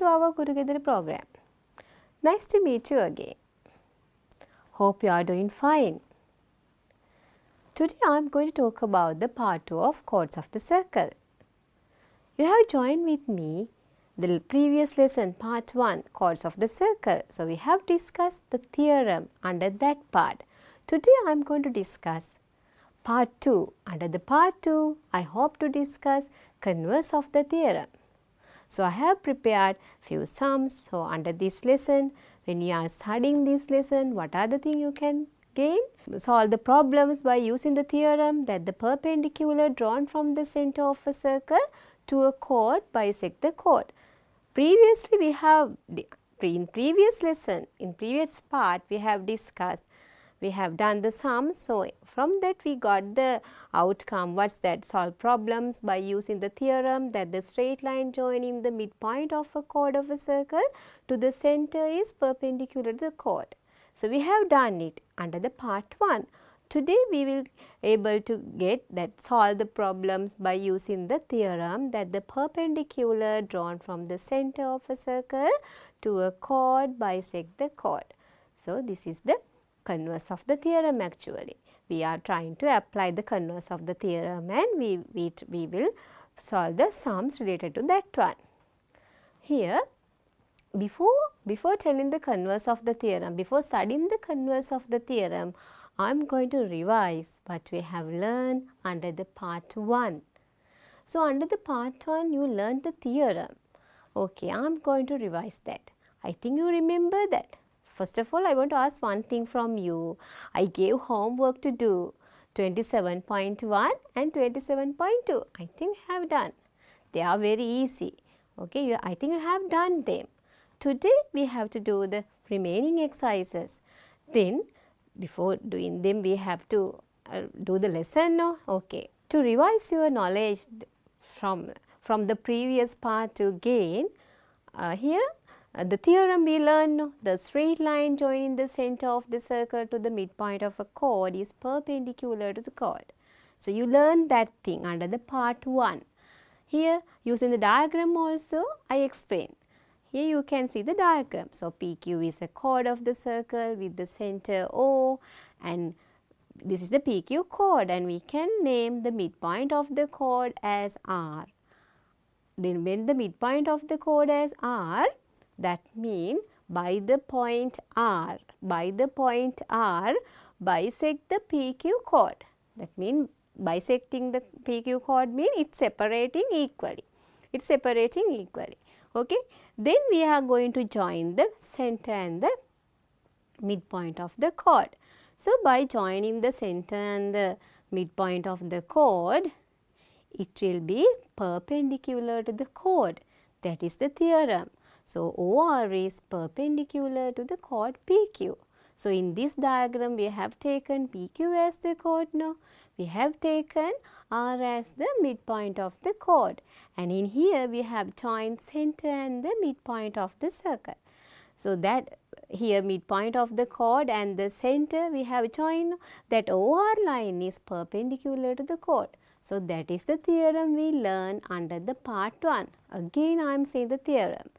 to our Gurugedara program. Nice to meet you again. Hope you are doing fine. Today I am going to talk about the part 2 of chords of the circle. You have joined with me the previous lesson part 1 chords of the circle. So we have discussed the theorem under that part. Today I am going to discuss part 2. Under the part 2 I hope to discuss converse of the theorem. So I have prepared few sums. So under this lesson, when you are studying this lesson, what are the things you can gain? Solve the problems by using the theorem that the perpendicular drawn from the center of a circle to a chord bisect the chord. Previously we have, in previous lesson, in previous part we have discussed, we have done the sum. So from that we got the outcome. What's that? Solve problems by using the theorem that the straight line joining the midpoint of a chord of a circle to the center is perpendicular to the chord. So we have done it under the part 1. Today we will able to get that solve the problems by using the theorem that the perpendicular drawn from the center of a circle to a chord bisect the chord. So this is the converse of the theorem actually. We are trying to apply the converse of the theorem and we will solve the sums related to that one. Here, before telling the converse of the theorem, before studying the converse of the theorem, I am going to revise what we have learned under the part 1. So under the part 1 you learned the theorem. Okay, I am going to revise that. I think you remember that. First of all, I want to ask one thing from you. I gave homework to do 27.1 and 27.2. I think you have done. They are very easy. Okay, I think you have done them. Today, we have to do the remaining exercises. Then, before doing them, we have to do the lesson. No? Okay. To revise your knowledge from the previous part to gain, here, the theorem we learn, the straight line joining the center of the circle to the midpoint of a chord is perpendicular to the chord. So you learn that thing under the part 1. Here using the diagram also I explain. Here you can see the diagram. So PQ is a chord of the circle with the center O and this is the PQ chord and we can name the midpoint of the chord as R. Then when the midpoint of the chord as R, that means by the point R, bisect the PQ chord. That means bisecting the PQ chord means it's separating equally. It's separating equally. Okay. Then we are going to join the center and the midpoint of the chord. So by joining the center and the midpoint of the chord, it will be perpendicular to the chord. That is the theorem. So OR is perpendicular to the chord PQ. So in this diagram we have taken PQ as the chord now. We have taken R as the midpoint of the chord. And in here we have joined center and the midpoint of the circle. So that here midpoint of the chord and the center we have joined, that OR line is perpendicular to the chord. So that is the theorem we learn under the part 1. Again I am saying the theorem.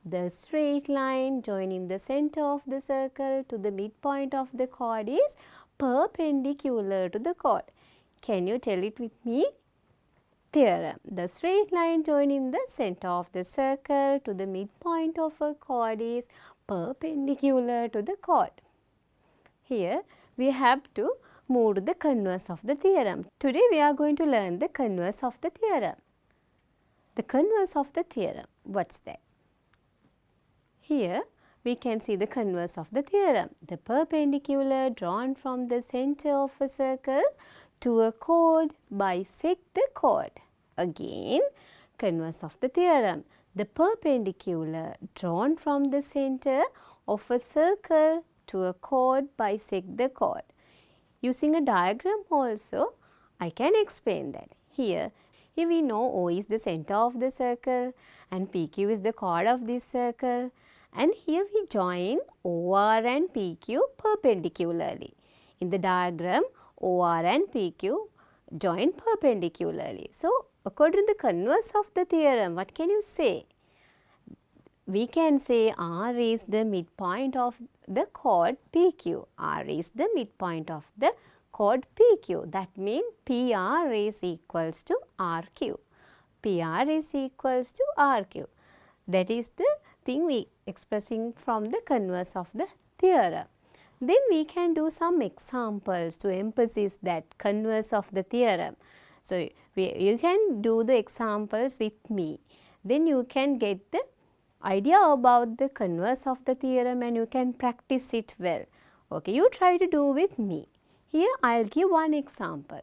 The straight line joining the center of the circle to the midpoint of the chord is perpendicular to the chord. Can you tell it with me? Theorem. The straight line joining the center of the circle to the midpoint of a chord is perpendicular to the chord. Here we have to move to the converse of the theorem. Today we are going to learn the converse of the theorem. The converse of the theorem. What's that? Here we can see the converse of the theorem. The perpendicular drawn from the center of a circle to a chord bisect the chord. Again, converse of the theorem. The perpendicular drawn from the center of a circle to a chord bisect the chord. Using a diagram also, I can explain that. Here we know O is the center of the circle and PQ is the chord of this circle. And here we join OR and PQ perpendicularly. In the diagram, OR and PQ join perpendicularly. So, according to the converse of the theorem, what can you say? we can say R is the midpoint of the chord PQ. R is the midpoint of the chord PQ. That means PR is equals to RQ. PR is equals to RQ. That is the thing we expressing from the converse of the theorem. Then we can do some examples to emphasize that converse of the theorem. So, you can do the examples with me. Then you can get the idea about the converse of the theorem and you can practice it well. Okay, you try to do with me. Here I will give one example.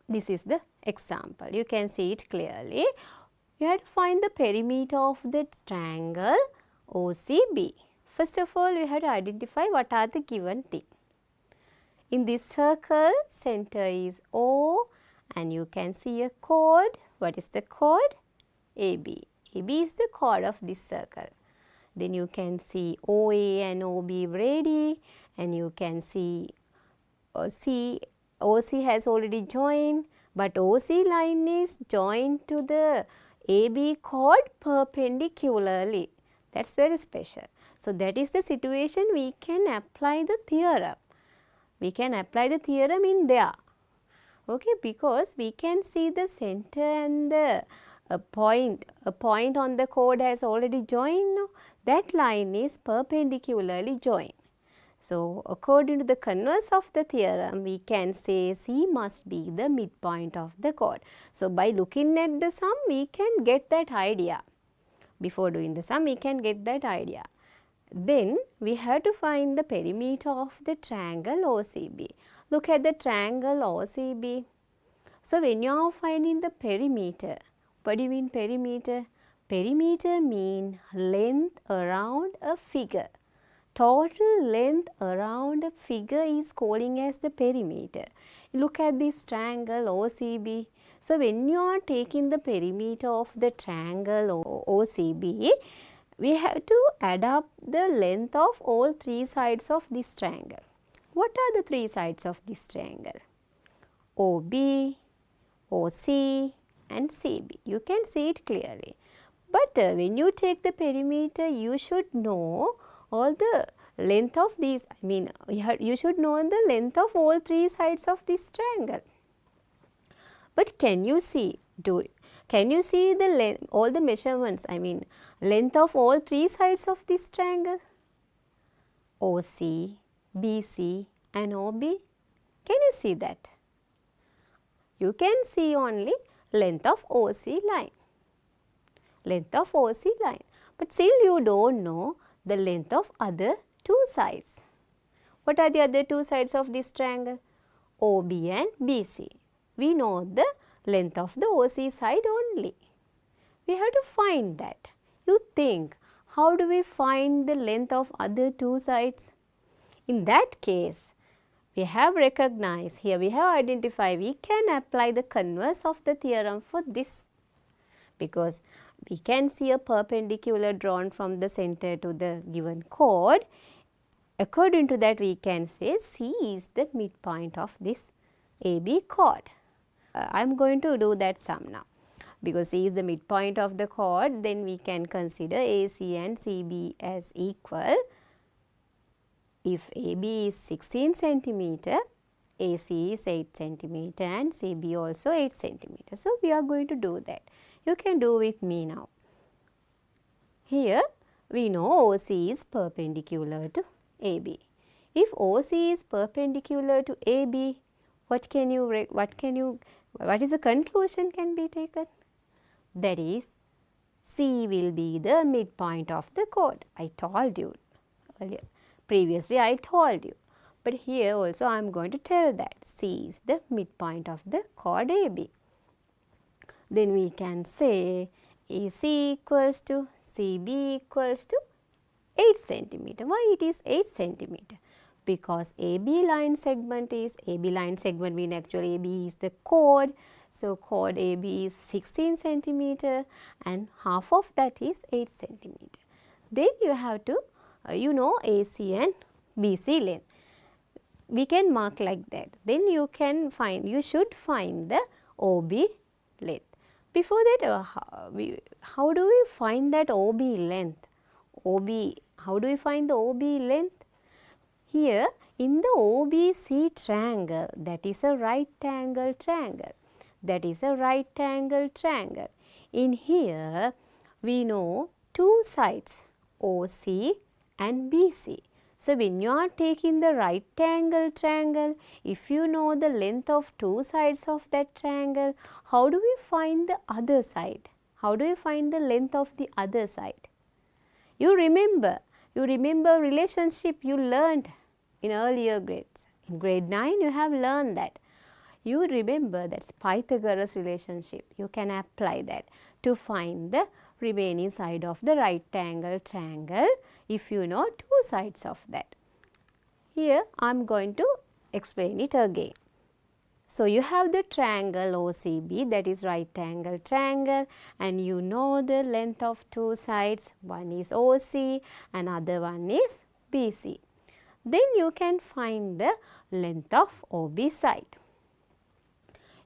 This is the example. You can see it clearly. You have to find the perimeter of the triangle OCB. First of all, you have to identify what are the given things. In this circle, center is O and you can see a chord. What is the chord? AB. AB is the chord of this circle. Then you can see OA and OB ready and you can see OC has already joined, but OC line is joined to the AB chord perpendicularly. That's very special. So, that is the situation we can apply the theorem. We can apply the theorem in there. Okay, because we can see the center and the a point on the chord has already joined. No? That line is perpendicularly joined. So, according to the converse of the theorem, we can say C must be the midpoint of the chord. So, by looking at the sum, we can get that idea. Before doing the sum, we can get that idea. Then, we have to find the perimeter of the triangle OCB. Look at the triangle OCB. So, when you are finding the perimeter, what do you mean perimeter? Perimeter means length around a figure. Total length around a figure is calling as the perimeter. Look at this triangle OCB. So, when you are taking the perimeter of the triangle OCB, we have to add up the length of all three sides of this triangle. What are the three sides of this triangle? OB, OC and CB. You can see it clearly. But when you take the perimeter, you should know all the length of these, you should know the length of all three sides of this triangle. But can you see, can you see the length, all the measurements, length of all three sides of this triangle? OC, BC and OB. Can you see that? You can see only length of OC line. Length of OC line. But still you don't know the length of other two sides. What are the other two sides of this triangle? OB and BC. We know the length of the OC side only. We have to find that. You think, how do we find the length of other two sides? In that case, we have recognized, here we have identified, we can apply the converse of the theorem for this. Because we can see a perpendicular drawn from the center to the given chord. According to that, we can say C is the midpoint of this AB chord. I am going to do that sum now. Because C is the midpoint of the chord, then we can consider AC and CB as equal. If AB is 16 centimeter, AC is 8 centimeter and CB also 8 centimeter. So, we are going to do that. You can do with me now. Here we know OC is perpendicular to AB. If OC is perpendicular to AB, what is the conclusion can be taken? That is, C will be the midpoint of the chord. I told you earlier. Previously I told you. But here also I am going to tell that C is the midpoint of the chord AB. Then we can say AC equals to CB equals to 8 centimeter. Why it is 8 centimeter? Because AB line segment mean actually AB is the chord. So, chord AB is 16 centimeter and half of that is 8 centimeter. Then you have to AC and BC length. We can mark like that. Then you should find the OB length. Before that, how do we find that OB length? How do we find the OB length? Here in the OBC triangle, that is a right angle triangle. That is a right angle triangle. In here, we know two sides, OC and BC. So, when you are taking the right angle triangle, if you know the length of two sides of that triangle, how do we find the other side? How do we find the length of the other side? You remember relationship you learned in earlier grades. In grade 9, you have learned that. You remember that's Pythagoras relationship. You can apply that to find the remaining side of the right angle triangle if you know two sides of that. Here I am going to explain it again. So, you have the triangle OCB, that is right angle triangle, and you know the length of two sides, one is OC and other one is BC. Then you can find the length of OB side.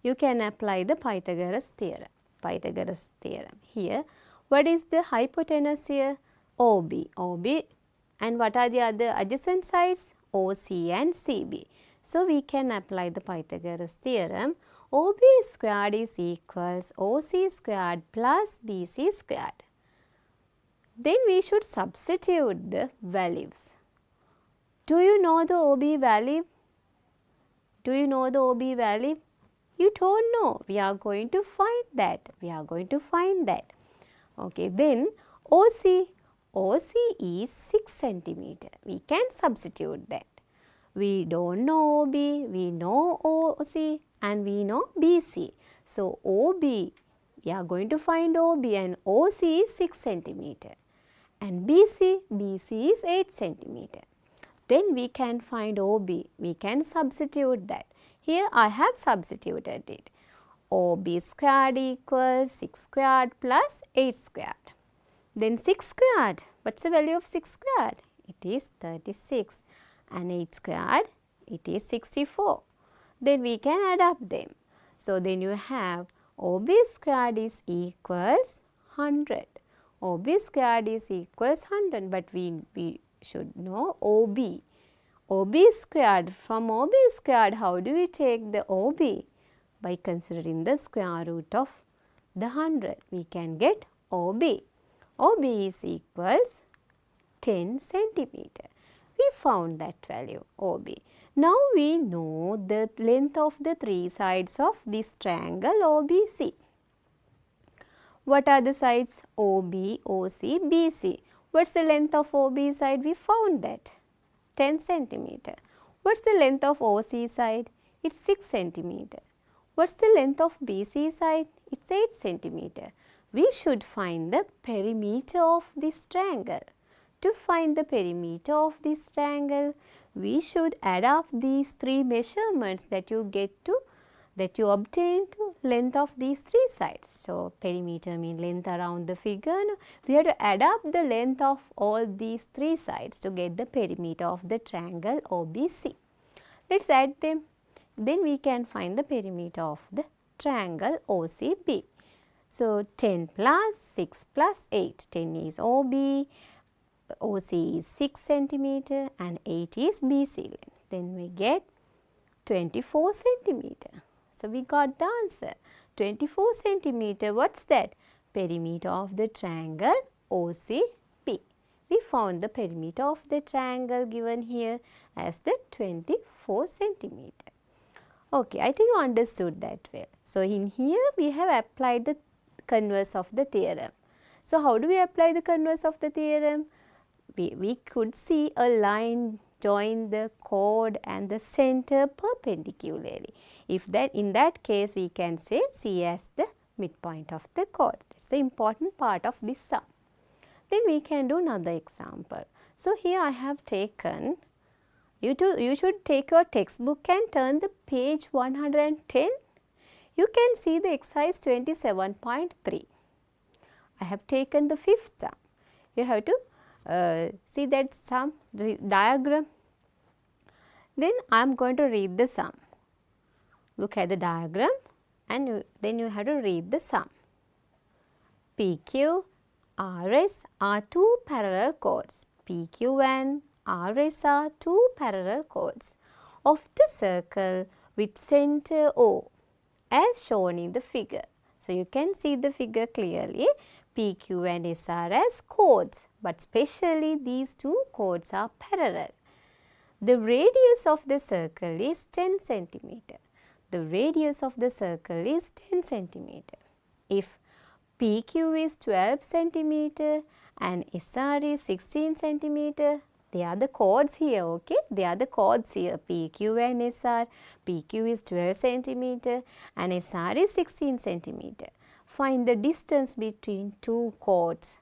You can apply the Pythagoras theorem. Pythagoras theorem. Here, what is the hypotenuse here? OB. And what are the other adjacent sides? OC and CB. So, we can apply the Pythagoras theorem. OB squared is equals OC squared plus BC squared. Then we should substitute the values. Do you know the OB value? Do you know the OB value? You don't know. We are going to find that. Okay, then OC is 6 centimeter. We can substitute that. We don't know OB, we know OC and we know BC. So, OB, we are going to find OB and OC is 6 centimeter and BC is 8 centimeter. Then we can find OB, we can substitute that. Here I have substituted it. OB squared equals 6 squared plus 8 squared. Then 6 squared, what's the value of 6 squared? It is 36 and 8 squared, it is 64. Then we can add up them. So, then you have OB squared is equals 100. OB squared is equals 100, but we should know OB. OB squared, from OB squared, how do we take the OB? By considering the square root of the 100, we can get OB. OB is equals 10 centimeter. We found that value OB. Now we know the length of the three sides of this triangle OBC. What are the sides? OB, OC, BC. What's the length of OB side? We found that 10 centimeter. What's the length of OC side? It's 6 centimeter. What's the length of BC side? It's 8 centimeter. We should find the perimeter of this triangle. To find the perimeter of this triangle, we should add up these three measurements that you obtain to length of these three sides. So, perimeter means length around the figure. No? We have to add up the length of all these three sides to get the perimeter of the triangle OBC. Let's add them. Then we can find the perimeter of the triangle OCB. So, 10 plus 6 plus 8. 10 is OB, OC is 6 centimeter and 8 is BC length. Then we get 24 centimeter. So, we got the answer. 24 centimeter, what's that? Perimeter of the triangle OCB. We found the perimeter of the triangle given here as the 24 centimeter. Okay, I think you understood that well. So, in here we have applied the converse of the theorem. So, how do we apply the converse of the theorem? We could see a line join the chord and the center perpendicularly. In that case, we can say C as the midpoint of the chord. That's the important part of this sum. Then we can do another example. So, here I have taken, you should take your textbook and turn the page 110. You can see the exercise 27.3. I have taken the fifth sum. You have to see that sum, the diagram. Then I am going to read the sum. Look at the diagram and then you have to read the sum. PQ, RS are two parallel chords. PQ and RS are two parallel chords of the circle with center O as shown in the figure. So, you can see the figure clearly. PQ and S are as chords, but specially these two chords are parallel. The radius of the circle is 10 centimeter. The radius of the circle is 10 centimeter. If PQ is 12 centimeter and SR is 16 centimeter, they are the chords here, okay? They are the chords here, PQ and SR. PQ is 12 centimeter and SR is 16 centimeter. Find the distance between two chords.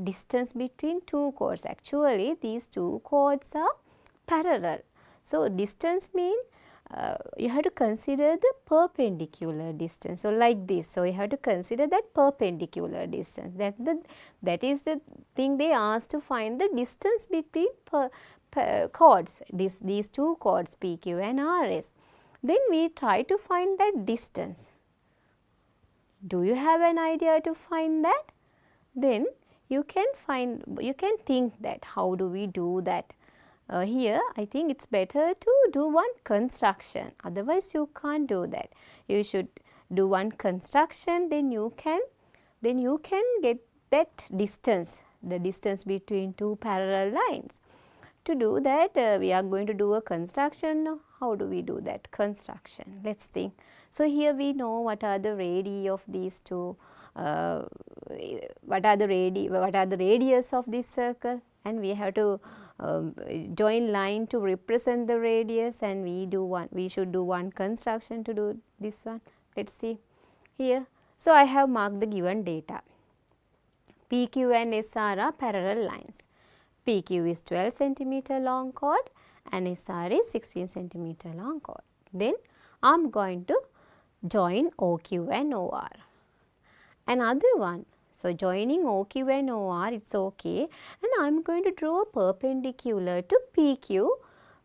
Distance between two chords. Actually, these two chords are parallel. So, distance means you have to consider the perpendicular distance. So, like this. So, you have to consider that perpendicular distance. That is the thing they asked to find the distance between chords. These two chords PQ and RS. Then we try to find that distance. Do you have an idea to find that? Then you can think that how do we do that? Here I think it's better to do one construction, otherwise you can't do that. You should do one construction, then you can get that distance, the distance between two parallel lines. To do that we are going to do a construction. How do we do that construction? Let's think. So, here we know what are the radii of these two, what are the radius of this circle, and we have to join line to represent the radius, and we should do one construction to do this one. Let's see here. So, I have marked the given data. PQ and SR are parallel lines. PQ is 12 centimeter long chord and SR is 16 centimeter long chord. Then I am going to join OQ and OR. Another one. So, joining OQ and OR, it's okay, and I am going to draw a perpendicular to PQ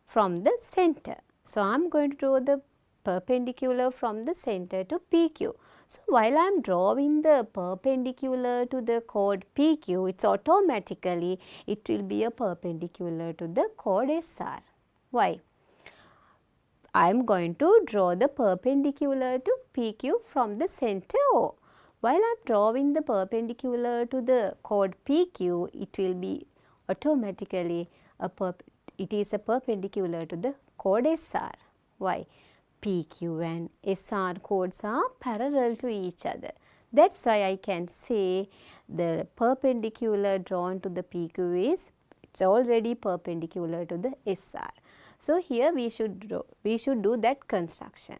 from the center. So, I am going to draw the perpendicular from the center to PQ. So, while I am drawing the perpendicular to the chord PQ, it's automatically it will be a perpendicular to the chord SR. Why? I am going to draw the perpendicular to PQ from the center O. While I am drawing the perpendicular to the chord PQ, it will be automatically it is a perpendicular to the chord SR. Why? PQ and SR chords are parallel to each other. That's why I can say the perpendicular drawn to the PQ is, it's already perpendicular to the SR. So, here we should do that construction.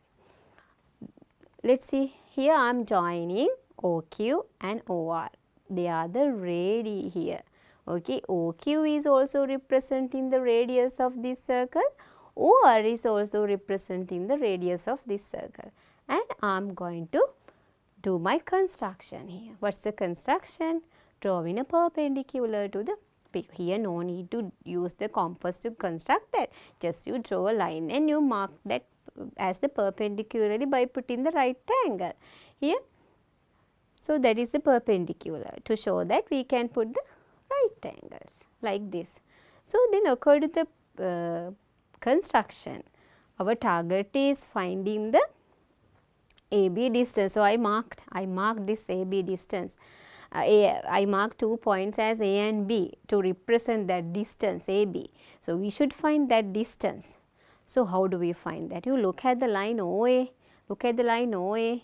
Let's see, here I am joining OQ and OR. They are the radii here. Okay, OQ is also representing the radius of this circle. OR is also representing the radius of this circle, and I am going to do my construction here. What's the construction? Drawing a perpendicular to the PQ. Here no need to use the compass to construct that. Just you draw a line and you mark that as the perpendicularly by putting the right angle here. So, that is the perpendicular. To show that we can put the right angles like this. So, then according to the construction, our target is finding the AB distance. So, I marked this AB distance. I marked 2 points as A and B to represent that distance AB. So, we should find that distance. So, how do we find that? You look at the line OA, look at the line OA.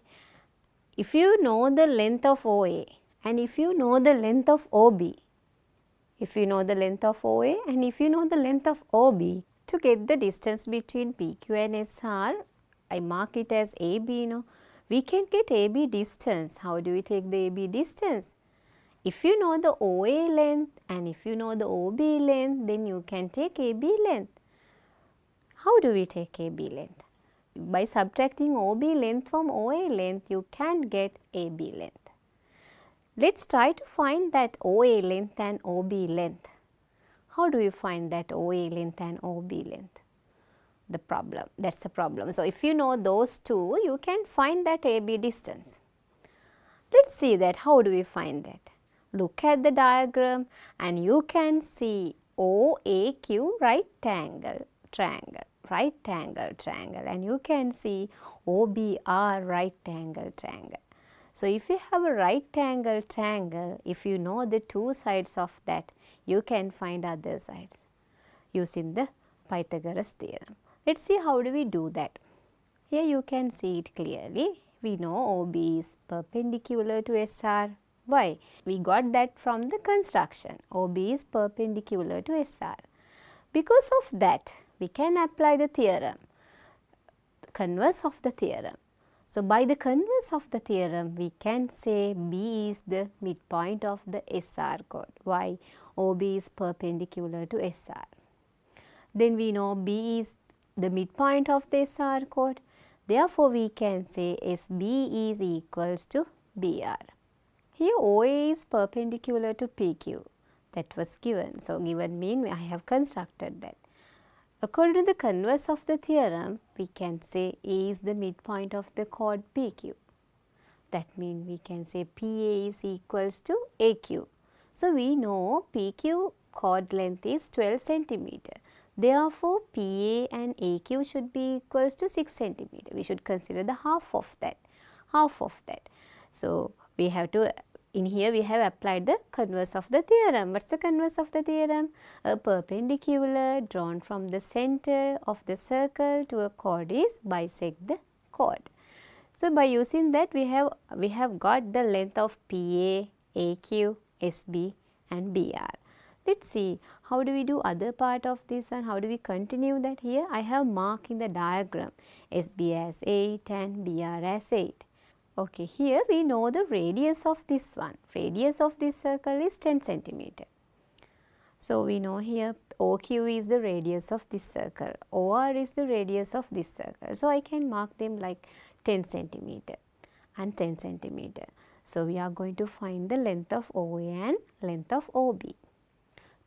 If you know the length of OA and if you know the length of OB, if you know the length of OA and if you know the length of OB, to get the distance between PQ and SR, I mark it as AB. We can get AB distance. How do we take the AB distance? If you know the OA length and if you know the OB length, then you can take AB length. How do we take AB length? By subtracting OB length from OA length, you can get AB length. Let's try to find that OA length and OB length. How do you find that OA length and OB length? That's the problem. So, if you know those two, you can find that AB distance. Let's see that. How do we find that? Look at the diagram and you can see OAQ right angle triangle, and you can see OBR right angle triangle. So if you have a right angle triangle, if you know the two sides of that, you can find other sides using the Pythagoras theorem. Let's see how do we do that. Here you can see it clearly. We know OB is perpendicular to SR. Why? We got that from the construction. OB is perpendicular to SR. Because of that, we can apply the theorem, converse of the theorem. So, by the converse of the theorem, we can say B is the midpoint of the SR chord. Why? OB is perpendicular to SR. Then we know B is the midpoint of the SR chord. Therefore, we can say SB is equals to BR. Here OA is perpendicular to PQ. That was given. So, given mean I have constructed that. According to the converse of the theorem, we can say A is the midpoint of the chord PQ. That means we can say PA is equals to AQ. So, we know PQ chord length is 12 centimeter. Therefore, PA and AQ should be equals to 6 centimeter. We should consider the half of that. So, we have to, in here we have applied the converse of the theorem. What's the converse of the theorem? A perpendicular drawn from the center of the circle to a chord is bisect the chord. So, by using that we have got the length of PA, AQ, SB and BR. Let's see how do we do other part of this and how do we continue that. Here I have marked in the diagram SB as 8 and BR as 8. Okay, here we know the radius of this one. Radius of this circle is 10 centimeter. So, we know here OQ is the radius of this circle, OR is the radius of this circle. So, I can mark them like 10 centimeter and 10 centimeter. So, we are going to find the length of OA and length of OB.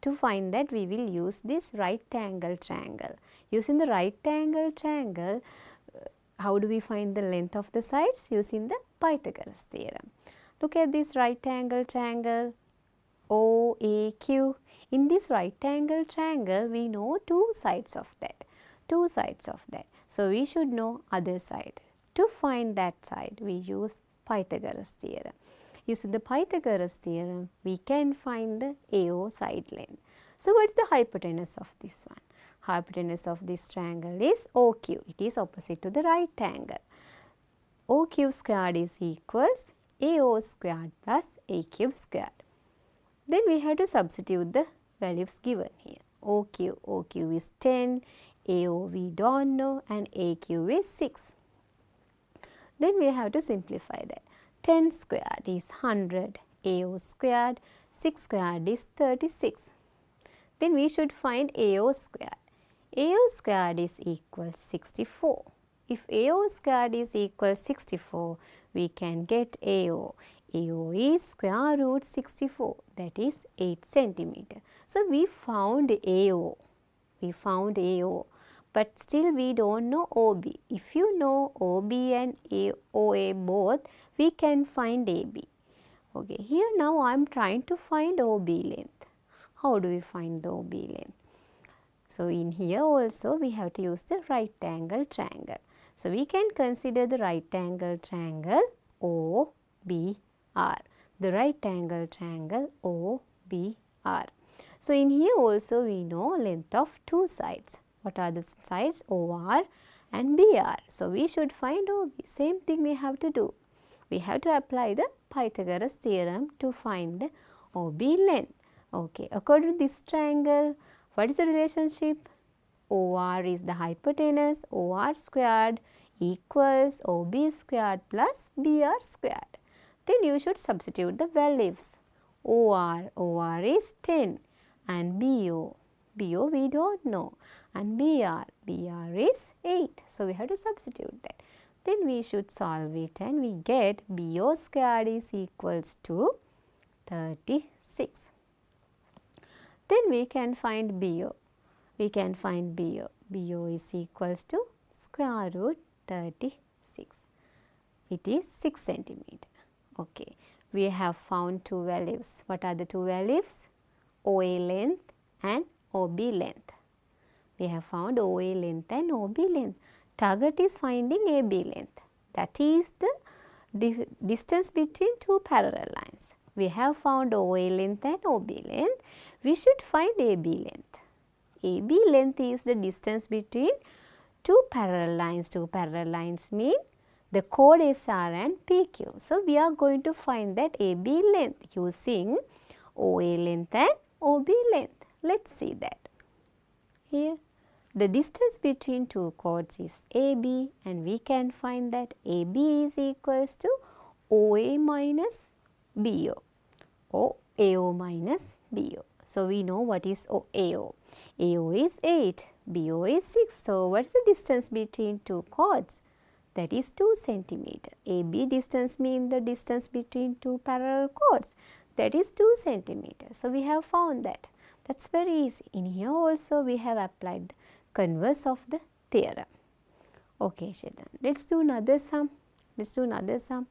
To find that, we will use this right angle triangle. Using the right angle triangle, how do we find the length of the sides? Using the Pythagoras theorem. Look at this right angle triangle OAQ. In this right angle triangle, we know two sides of that. So, we should know other side. To find that side, we use Pythagoras theorem. Using the Pythagoras theorem, we can find the AO side length. So, what is the hypotenuse of this one? Hypotenuse of this triangle is OQ. It is opposite to the right angle. OQ squared is equals AO squared plus AQ squared. Then we have to substitute the values given here. OQ is 10, AO we don't know and AQ is 6. Then we have to simplify that. 10 squared is 100, AO squared, 6 squared is 36. Then we should find AO squared. AO squared is equal 64. If AO squared is equal 64, we can get AO. AO is square root 64, that is 8 centimeter. So, we found AO. But still we don't know OB. If you know OB and OA both, we can find AB. Okay, here now I am trying to find OB length. How do we find the OB length? So, in here also we have to use the right angle triangle. So, we can consider the right angle triangle OBR. The right angle triangle OBR. So, in here also we know length of two sides. What are the sides? OR and BR. So, we should find OB. Same thing we have to do. We have to apply the Pythagoras theorem to find the OB length. Okay, according to this triangle, what is the relationship? OR is the hypotenuse, OR squared equals OB squared plus BR squared. Then you should substitute the values. OR is 10 and BO we don't know, and BR is 8. So, we have to substitute that. Then we should solve it and we get BO squared is equals to 36. Then we can find BO. BO is equals to square root 36. It is 6 centimeter. Okay, we have found two values. What are the two values? OA length and OB length. We have found OA length and OB length. Target is finding AB length. That is the distance between two parallel lines. We have found OA length and OB length. We should find AB length. AB length is the distance between two parallel lines. Two parallel lines mean the chord SR and PQ. So, we are going to find that AB length using OA length and OB length. Let's see that. Here, the distance between two chords is AB, and we can find that AB is equals to OA minus BO, or AO minus BO. So, we know what is AO. AO is 8, BO is 6. So, what is the distance between two chords? That is 2 cm. AB distance means the distance between two parallel chords. That is 2 cm. So, we have found that. That's very easy. In here also we have applied the converse of the theorem. Okay, children. Let's do another sum. Let's do another sum.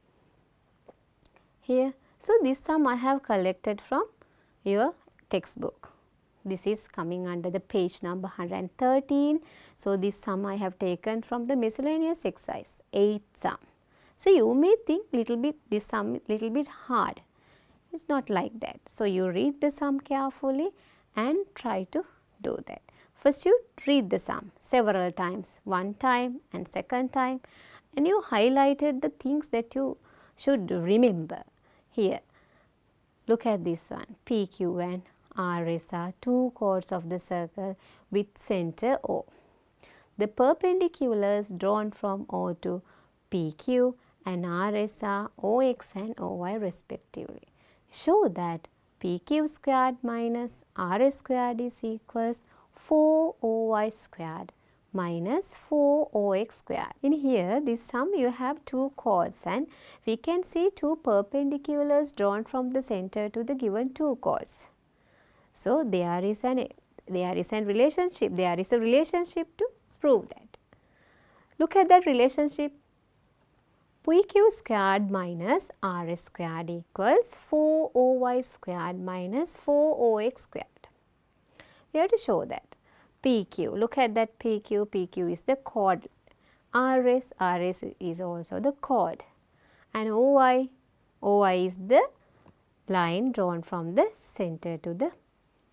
Here. So, this sum I have collected from your textbook. This is coming under the page number 113. So, this sum I have taken from the miscellaneous exercise, 8th sum. So, you may think this sum little bit hard. It's not like that. So, you read the sum carefully and try to do that. First, you read the sum several times, one time and second time, and you highlighted the things that you should remember. Here, look at this one, PQ and RS are two chords of the circle with center O. The perpendiculars drawn from O to PQ and RS are OX and OY respectively. Show that PQ squared minus RS squared is equals 4OY squared minus 4OX squared. In here, this sum you have two chords, and we can see two perpendiculars drawn from the center to the given two chords. So, there is a relationship. There is a relationship to prove that. Look at that relationship. PQ squared minus RS squared equals 4OY squared minus 4OX squared. We have to show that. PQ, look at that PQ. PQ is the chord. RS is also the chord. And OY is the line drawn from the center to the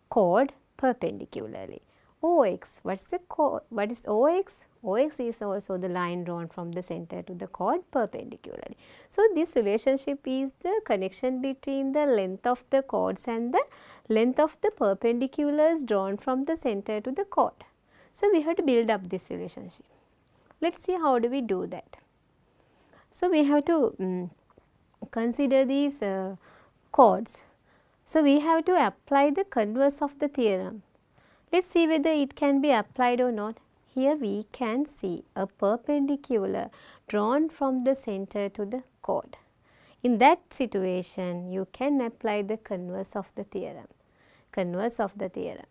chord perpendicularly. OX, what is OX? OX is also the line drawn from the center to the chord perpendicularly. So, this relationship is the connection between the length of the chords and the length of the perpendiculars drawn from the center to the chord. So, we have to build up this relationship. Let us see how do we do that. So, we have to consider these chords. So, we have to apply the converse of the theorem. Let us see whether it can be applied or not. Here we can see a perpendicular drawn from the center to the chord. In that situation, you can apply the converse of the theorem. Converse of the theorem.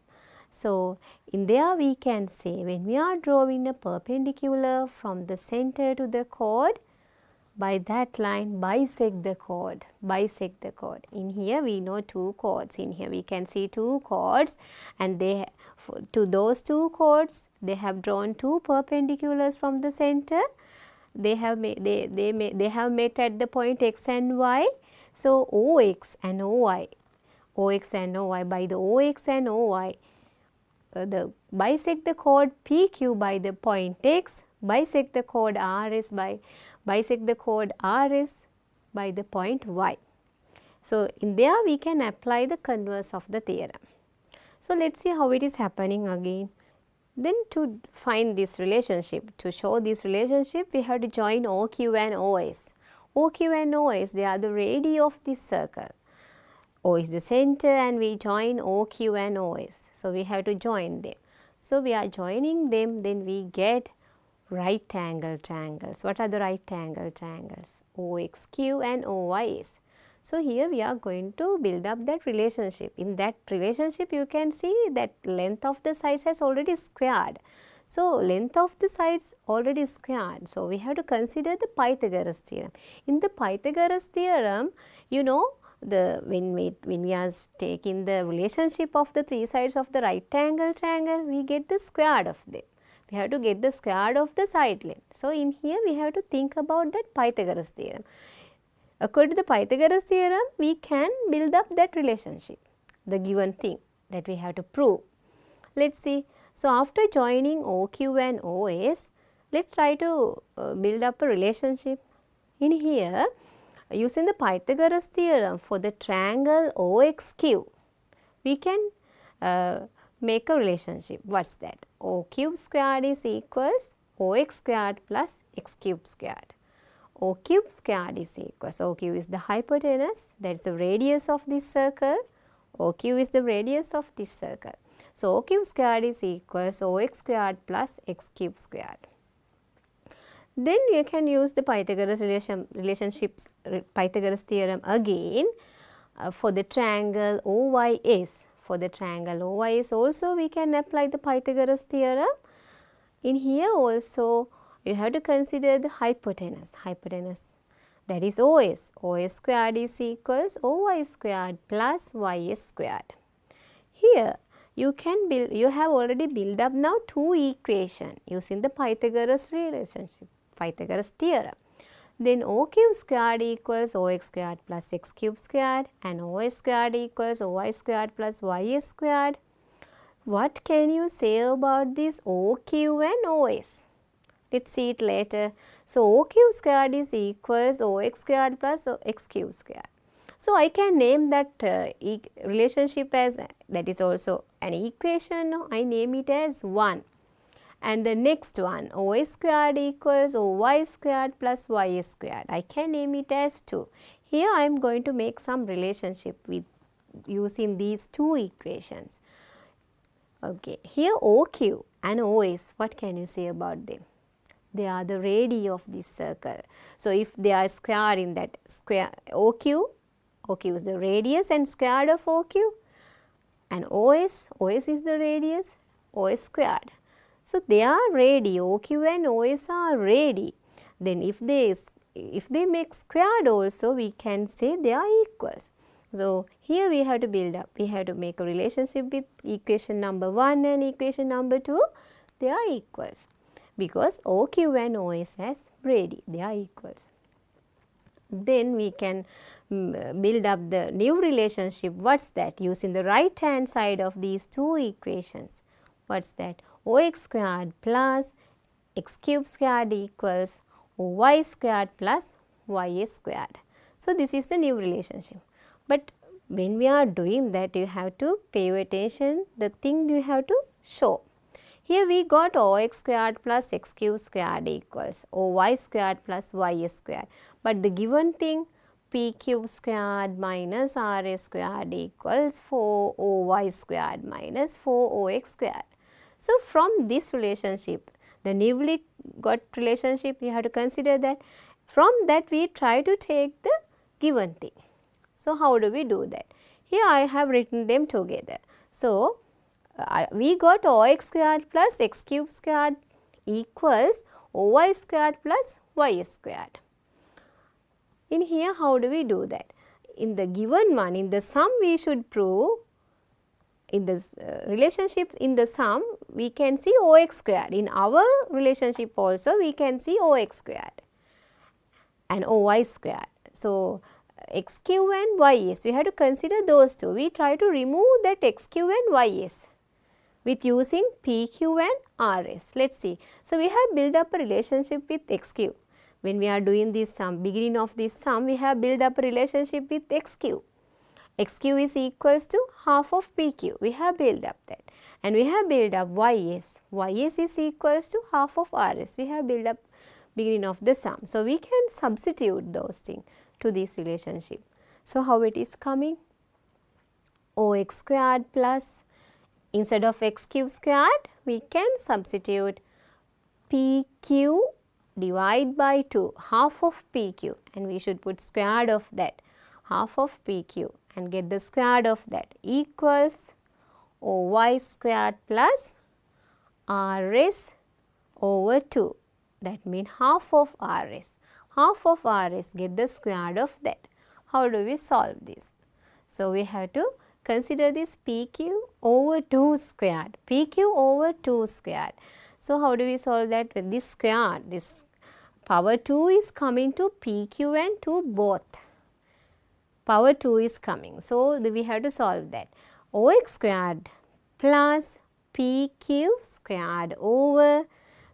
So, in there we can say when we are drawing a perpendicular from the center to the chord, by that line bisect the chord, bisect the chord. In here we know two chords. In here we can see two chords, and to those two chords they have drawn two perpendiculars from the center. They have met at the point x and y. So, OX and OY, OX and OY, by the OX and OY, bisect the chord PQ by the point x, bisect the chord RS by the point y. So, in there we can apply the converse of the theorem. So, let us see how it is happening again. Then to find this relationship, to show this relationship, we have to join OQ and OS. OQ and OS, they are the radii of this circle. O is the center and we join OQ and OS. So, we have to join them. So, we are joining them, then we get right angle triangles. What are the right angle triangles? OXQ and OYS. So, here we are going to build up that relationship. In that relationship, you can see that length of the sides has already squared. So, length of the sides already squared. So, we have to consider the Pythagoras theorem. In the Pythagoras theorem, you know, when we are taking the relationship of the three sides of the right angle triangle, we get the square of them. We have to get the square of the side length. So, in here we have to think about that Pythagoras theorem. According to the Pythagoras theorem, we can build up that relationship, the given thing that we have to prove. Let us see. So, after joining OQ and OS, let us try to build up a relationship. In here, using the Pythagoras theorem for the triangle OXQ, we can make a relationship. What is that? O cube squared is equals OX squared plus X cube squared. O cube squared is equals, O cube is the hypotenuse, that is the radius of this circle, OQ is the radius of this circle. So, O cube squared is equals OX squared plus X cube squared. Then you can use the Pythagoras Pythagoras theorem again for the triangle OYS. For the triangle OYS also we can apply the Pythagoras theorem. In here also you have to consider the hypotenuse. That is OS. OS squared is equals OY squared plus YS squared. Here you have already built up now two equations using the Pythagoras theorem. Then O cube squared equals OX squared plus X cube squared and OS squared equals OY squared plus YS squared. What can you say about this OQ and OS? Let us see it later. So, O cube squared is equals OX squared plus X cube squared. So, I can name that relationship as, that is also an equation, I name it as 1. And the next one, OS squared equals OY squared plus YS squared, I can name it as 2. Here I am going to make some relationship with using these two equations. Okay, here OQ and OS, what can you say about them? They are the radii of this circle. So, if they are square in that square OQ is the radius and squared of OQ, and OS is the radius, OS squared. So, they are radii, OQ and OS are radii. Then if they make squared also, we can say they are equals. So, here we have to build up, we have to make a relationship with equation number 1 and equation number 2, they are equals. Because OQ and OS as radii, they are equals. Then we can build up the new relationship. What is that? Using the right hand side of these two equations. What is that? OX squared plus X cube squared equals OY squared plus YS squared. So, this is the new relationship. But when we are doing that, you have to pay attention the thing you have to show. Here we got OX squared plus X cube squared equals OY squared plus YS squared. But the given thing, P cube squared minus RS squared equals 4OY squared minus 4OX squared. So, from this relationship, the newly got relationship, you have to consider that. From that we try to take the given thing. So, how do we do that? Here I have written them together. So, we got OX squared plus X cube squared equals OY squared plus YS squared. In here, how do we do that? In the given one, in the sum we should prove, in this relationship in the sum we can see OX squared. In our relationship also we can see OX squared and OY squared. So, XQ and YS, we have to consider those two. We try to remove that XQ and YS with using PQ and RS. Let us see. So, we have built up a relationship with XQ. When we are doing this sum, beginning of this sum, we have built up a relationship with XQ. XQ is equals to half of PQ. We have built up that. And we have built up YS. YS is equals to half of RS. We have built up beginning of the sum. So, we can substitute those things to this relationship. So, how it is coming? OX squared plus, instead of X cube squared, we can substitute PQ divide by 2, half of PQ, and we should put square of that, half of PQ, and get the square of that equals OY squared plus RS over 2. That means half of RS. Half of RS, get the square root of that. How do we solve this? So, we have to consider this PQ over 2 squared. PQ over 2 squared. So, how do we solve that? With this square, this power 2 is coming to PQ and 2 both. Power 2 is coming. So, we have to solve that. OX squared plus PQ squared over.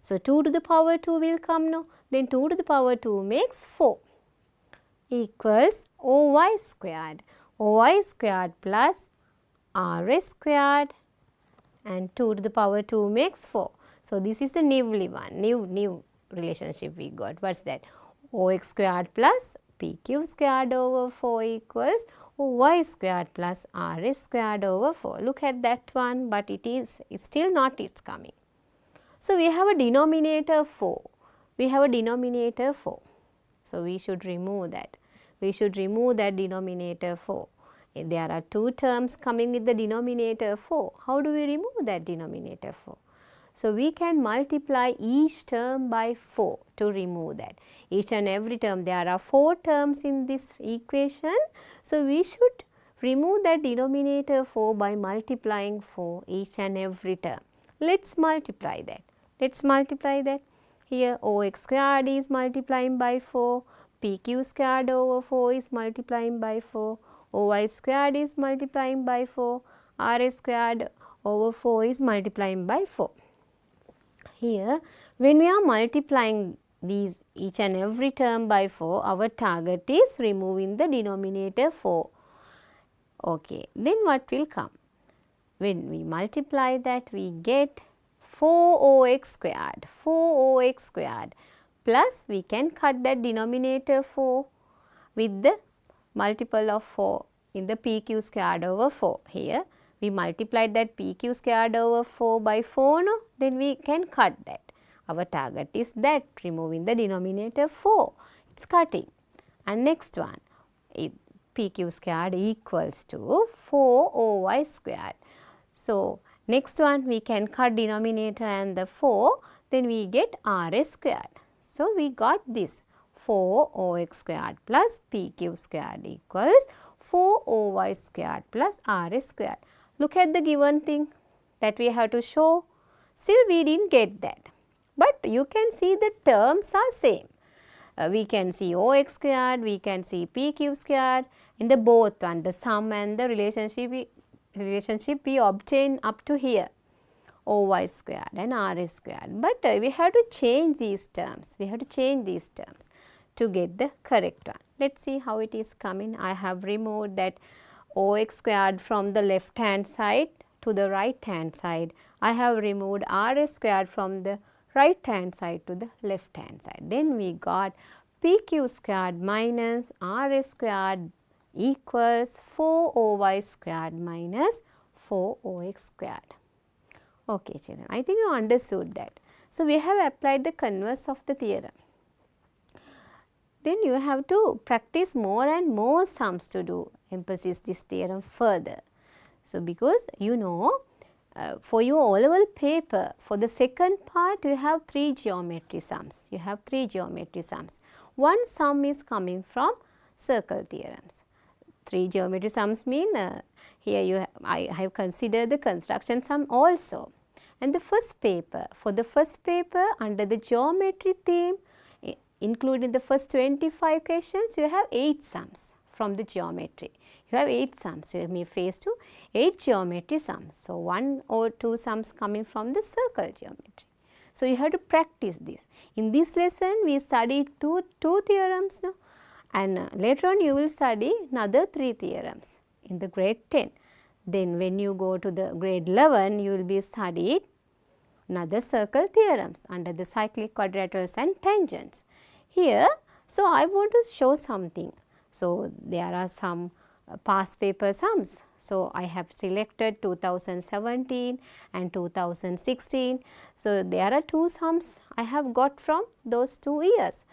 So, 2 to the power 2 will come now. Then 2 to the power 2 makes 4 equals OY squared. OY squared plus RS squared and 2 to the power 2 makes 4. So, this is the newly one, new relationship we got. What's that? OX squared plus PQ squared over 4 equals OY squared plus RS squared over 4. Look at that one, but it's still not it's coming. So, we have a denominator 4. We have a denominator 4. So, we should remove that. We should remove that denominator 4. There are 2 terms coming with the denominator 4. How do we remove that denominator 4? So, we can multiply each term by 4 to remove that. Each and every term, there are 4 terms in this equation. So, we should remove that denominator 4 by multiplying 4 each and every term. Let's multiply that. Let's multiply that. Here OX squared is multiplying by 4, PQ squared over 4 is multiplying by 4, OY squared is multiplying by 4, RS squared over 4 is multiplying by 4. Here, when we are multiplying these each and every term by 4, our target is removing the denominator 4. Okay, then what will come? When we multiply that, we get 4OX squared, 4OX squared plus we can cut that denominator 4 with the multiple of 4 in the PQ squared over 4. Here we multiplied that PQ squared over 4 by 4, no? Then we can cut that. Our target is that, removing the denominator 4. It's cutting. And next one, PQ squared equals to 4OY squared. So, next one we can cut denominator and the 4, then we get RS squared. So, we got this 4OX squared plus PQ squared equals 4OY squared plus RS squared. Look at the given thing that we have to show. Still we didn't get that. But you can see the terms are same. We can see OX squared, we can see PQ squared, in the both one, the sum and the relationship we obtain up to here, OY squared and RS squared. But we have to change these terms. We have to change these terms to get the correct one. Let's see how it is coming. I have removed that OX squared from the left hand side to the right hand side. I have removed RS squared from the right hand side to the left hand side. Then we got PQ squared minus RS squared equals 4OY squared minus 4OX squared. Okay children, I think you understood that. So, we have applied the converse of the theorem. Then you have to practice more and more sums to do emphasize this theorem further. So, because you know for your O-level paper, for the second part you have 3 geometry sums. You have 3 geometry sums. One sum is coming from circle theorems. 3 geometry sums mean here I have considered the construction sum also. And the first paper, for the first paper under the geometry theme, including the first 25 questions, you have 8 sums from the geometry. You have 8 sums. So, you may face to 8 geometry sums. So, 1 or 2 sums coming from the circle geometry. So, you have to practice this. In this lesson, we studied two theorems now, and later on you will study another 3 theorems in the grade 10. Then when you go to the grade 11, you will be studied another circle theorems under the cyclic quadrilaterals and tangents. Here, so I want to show something. So, there are some past paper sums. So, I have selected 2017 and 2016. So, there are 2 sums I have got from those 2 years.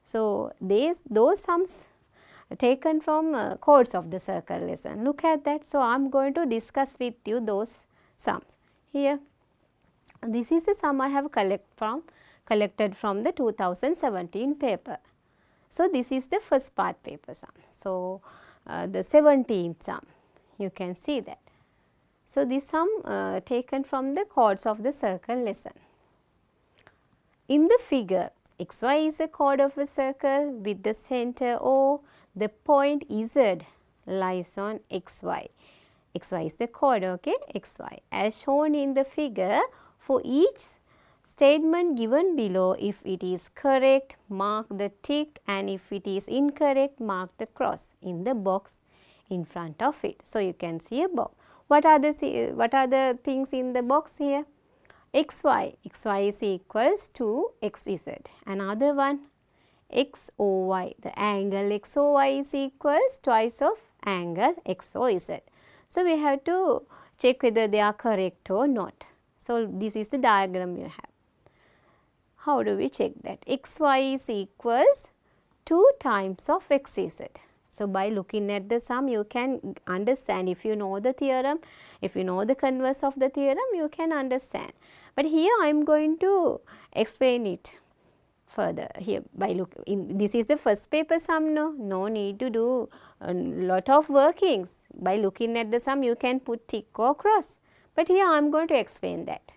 So, those sums taken from chords of the circle lesson. Look at that. So, I am going to discuss with you those sums. Here, this is the sum I have collected from collected from the 2017 paper. So, this is the first part paper sum. So, the 17th sum, you can see that. So, this sum taken from the chords of the circle lesson. In the figure, xy is a chord of a circle with the center O. The point Z lies on xy. Xy is the chord, okay, xy. As shown in the figure, for each statement given below, if it is correct, mark the tick, and if it is incorrect, mark the cross in the box in front of it. So, you can see a box. What are the things in the box here? Xy is equals to xz. Another one, xoy, the angle xoy is equals twice of angle xoz. So, we have to check whether they are correct or not. So, this is the diagram you have. How do we check that? Xy is equals 2 times of xz. So, by looking at the sum, you can understand. If you know the theorem, if you know the converse of the theorem, you can understand. But here I am going to explain it further here by this is the first paper sum, no need to do a lot of workings. By looking at the sum, you can put tick or cross. But here I am going to explain that,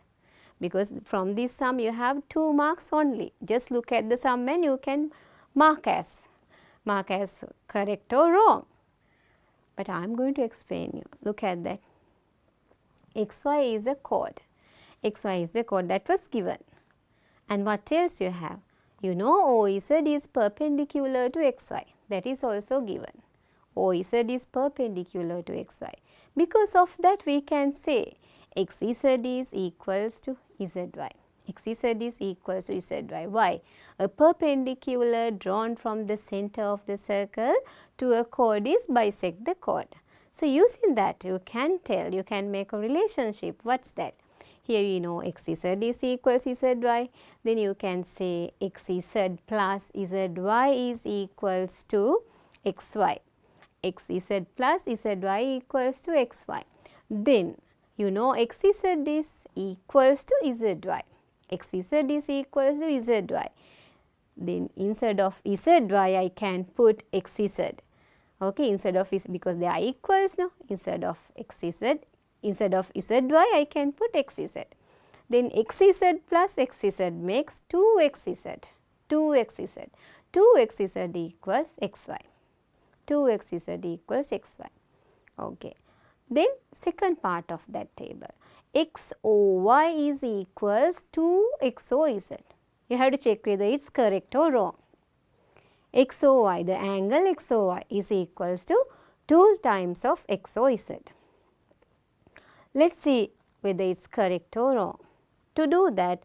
because from this sum you have 2 marks only. Just look at the sum and you can mark as correct or wrong. But I am going to explain you. Look at that. Xy is a chord. Xy is the chord that was given. And what else you have? You know OZ is perpendicular to xy. That is also given. OZ is perpendicular to xy. Because of that, we can say xz is equals to zy. Xz is equals to zy. Why? A perpendicular drawn from the center of the circle to a chord is bisect the chord. So, using that, you can tell, you can make a relationship. What's that? Here you know xz is equals zy. Then you can say xz plus zy is equals to xy. Xz plus zy equals to xy. Then you know xz is equals to zy. Xz is equals to zy. Then instead of zy, I can put xz. Okay, instead of because they are equals, no? Instead of xz, instead of zy, I can put xz. Then xz plus xz makes 2xz. 2xz. 2xz equals xy. 2xz equals xy. Okay. Then second part of that table, xoy is equals to xoz. You have to check whether it's correct or wrong. Xoy, the angle xoy is equals to 2 times of xoz. Let's see whether it's correct or wrong. To do that,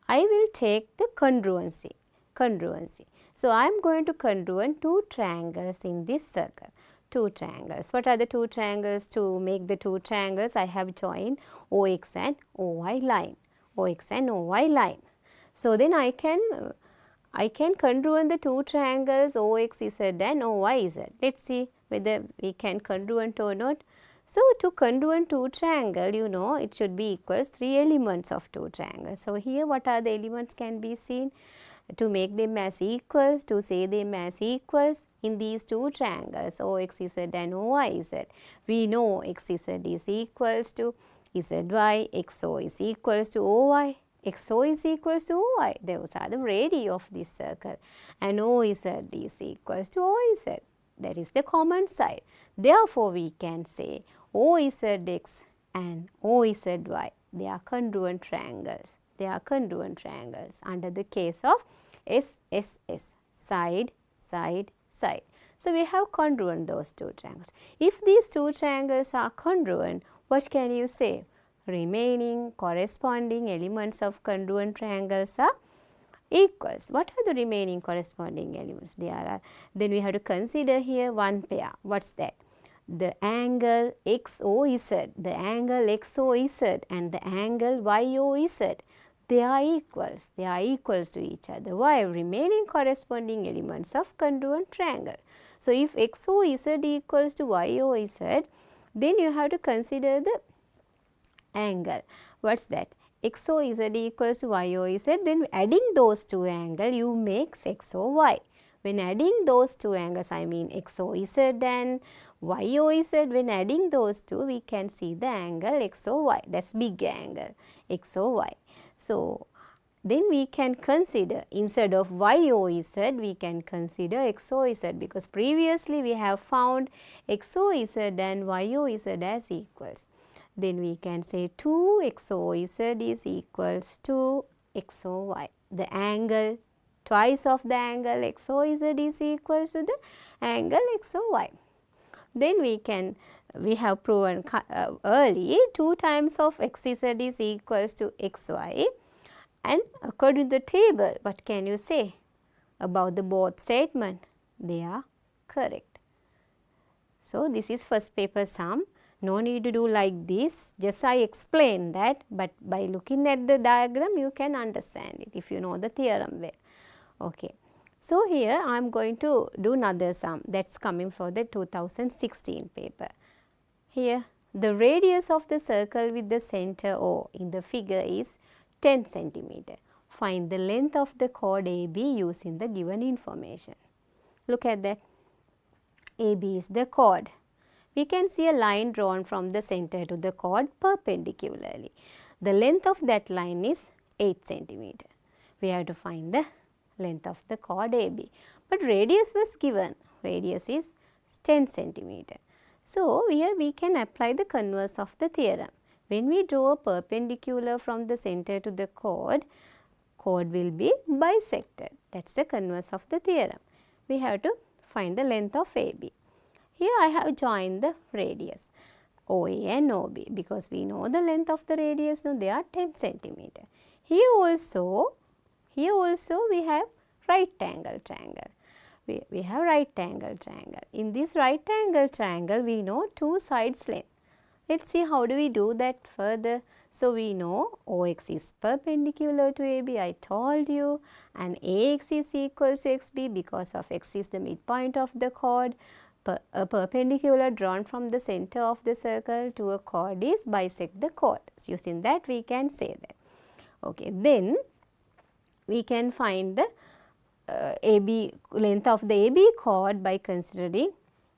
I will take the congruency. So, I am going to congruent 2 triangles in this circle. 2 triangles. What are the 2 triangles? To make the 2 triangles, I have joined OX and OY line. OX and OY line. So, then I can congruent the 2 triangles OXZ and OYZ. Let's see whether we can congruent or not. So, to congruent 2 triangle, you know, it should be equals 3 elements of 2 triangles. So, here what are the elements can be seen? To make them as equals, to say them as equals in these 2 triangles OXZ and OYZ. We know XZ is equals to ZY, XO is equals to OY. XO is equals to OY. Those are the radii of this circle. And OZ is equals to OZ. That is the common side. Therefore, we can say OZX and OZY, they are congruent triangles. They are congruent triangles under the case of SSS, side, side, side. So, we have congruent those 2 triangles. If these 2 triangles are congruent, what can you say? Remaining corresponding elements of congruent triangles are equals. What are the remaining corresponding elements? They are, then we have to consider here one pair. What's that? The angle XOZ, the angle XOZ and the angle YOZ, they are equals. They are equals to each other. Why? Remaining corresponding elements of congruent triangle. So, if XOZ equals to YOZ, then you have to consider the angle. What's that? XOZ equals to YOZ, then adding those two angles, you make XOY. When adding those two angles, I mean XOZ and YOZ, when adding those two, we can see the angle XOY. That's big angle, XOY. So, then we can consider, instead of YOZ, we can consider XOZ, because previously we have found XOZ and YOZ as equals. Then we can say 2XOZ is equals to XOY. The angle, twice of the angle XOZ is equals to the angle XOY. Then we have proven early 2 times of XZ is equals to XY. And according to the table, what can you say about the both statement? They are correct. So, this is first paper sum. No need to do like this, just I explain that, but by looking at the diagram you can understand it if you know the theorem well. Okay. So, here I am going to do another sum that is coming from the 2016 paper. Here the radius of the circle with the center O in the figure is 10 centimeter. Find the length of the chord AB using the given information. Look at that. AB is the chord. We can see a line drawn from the center to the chord perpendicularly. The length of that line is 8 centimeter. We have to find the length of the chord AB. But radius was given. Radius is 10 centimeter. So, here we can apply the converse of the theorem. When we draw a perpendicular from the center to the chord will be bisected. That is the converse of the theorem. We have to find the length of AB. Here I have joined the radius OA and OB, because we know the length of the radius, now they are 10 centimeter. Here also we have right angle triangle. We have right angle triangle. In this right angle triangle, we know two sides length. Let's see how do we do that further. So, we know OX is perpendicular to AB, I told you, and AX is equal to XB because of X is the midpoint of the chord. A perpendicular drawn from the center of the circle to a chord is bisect the chord. So, using that we can say that. Okay, then we can find the AB length of the AB chord by considering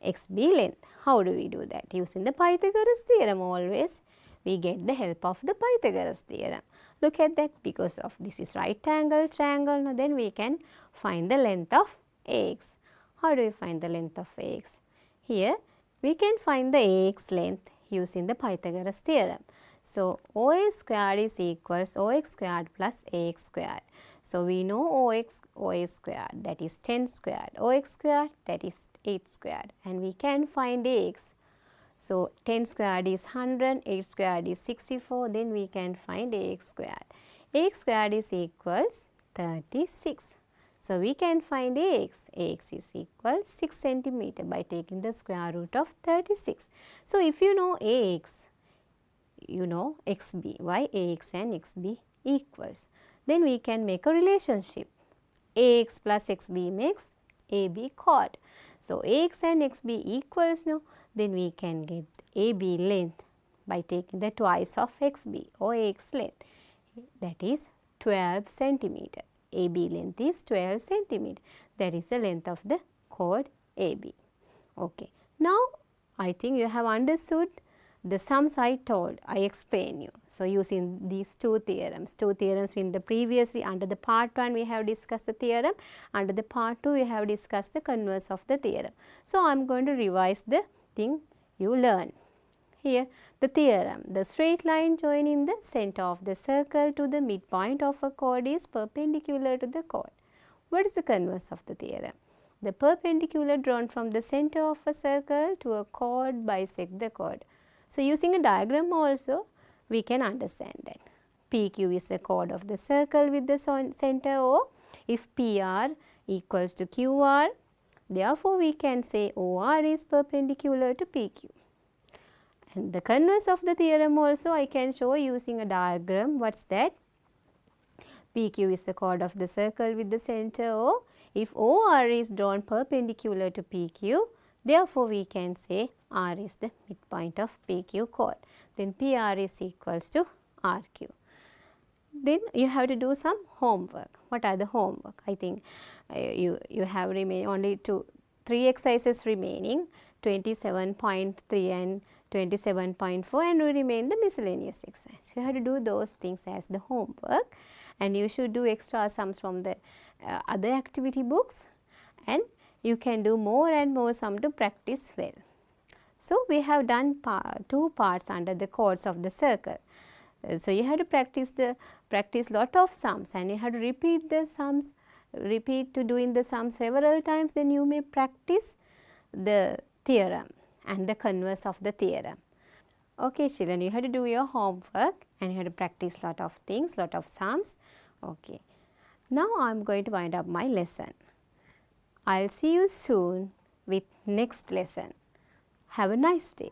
XB length. How do we do that? Using the Pythagoras theorem always. We get the help of the Pythagoras theorem. Look at that, because of this is right angle triangle, now then we can find the length of AX. How do we find the length of AX? Here we can find the AX length using the Pythagoras theorem. So, OA squared is equals OX squared plus AX squared. So, we know OA squared, that is 10 squared, OX squared, that is 8 squared, and we can find AX. So, 10 squared is 100, 8 squared is 64, then we can find AX squared. AX squared is equals 36. So, we can find AX. AX is equal 6 centimeter by taking the square root of 36. So, if you know AX, you know XB. Why AX and XB equals? Then we can make a relationship. AX plus XB makes AB chord. So, AX and XB equals now, then we can get AB length by taking the twice of XB or AX length, that is 12 centimeter. AB length is 12 centimeter. That is the length of the chord AB. Okay. Now, I think you have understood the sums I told, I explain you. So, using these two theorems in the previously under the part 1 we have discussed the theorem, under the part 2 we have discussed the converse of the theorem. So, I am going to revise the thing you learn. Here the theorem, the straight line joining the center of the circle to the midpoint of a chord is perpendicular to the chord. What is the converse of the theorem? The perpendicular drawn from the center of a circle to a chord bisect the chord. So, using a diagram also we can understand that. PQ is a chord of the circle with the center O. If PR equals to QR, therefore, we can say OR is perpendicular to PQ. And the converse of the theorem also I can show using a diagram. What is that? PQ is the chord of the circle with the center O. If OR is drawn perpendicular to PQ, therefore, we can say R is the midpoint of PQ chord. Then PR is equals to RQ. then you have to do some homework. What are the homework? I think you have only 3 exercises remaining, 27.3 and 27.4, and will remain the miscellaneous exercise. You have to do those things as the homework, and you should do extra sums from the other activity books, and you can do more and more sum to practice well. So, we have done 2 parts under the chords of the circle. So, you have to practice lot of sums, and you have to repeat the sums, repeat to doing the sums several times, then you may practice the theorem and the converse of the theorem. Okay children, you have to do your homework and you have to practice lot of things, lot of sums. Okay. Now, I am going to wind up my lesson. I will see you soon with next lesson. Have a nice day.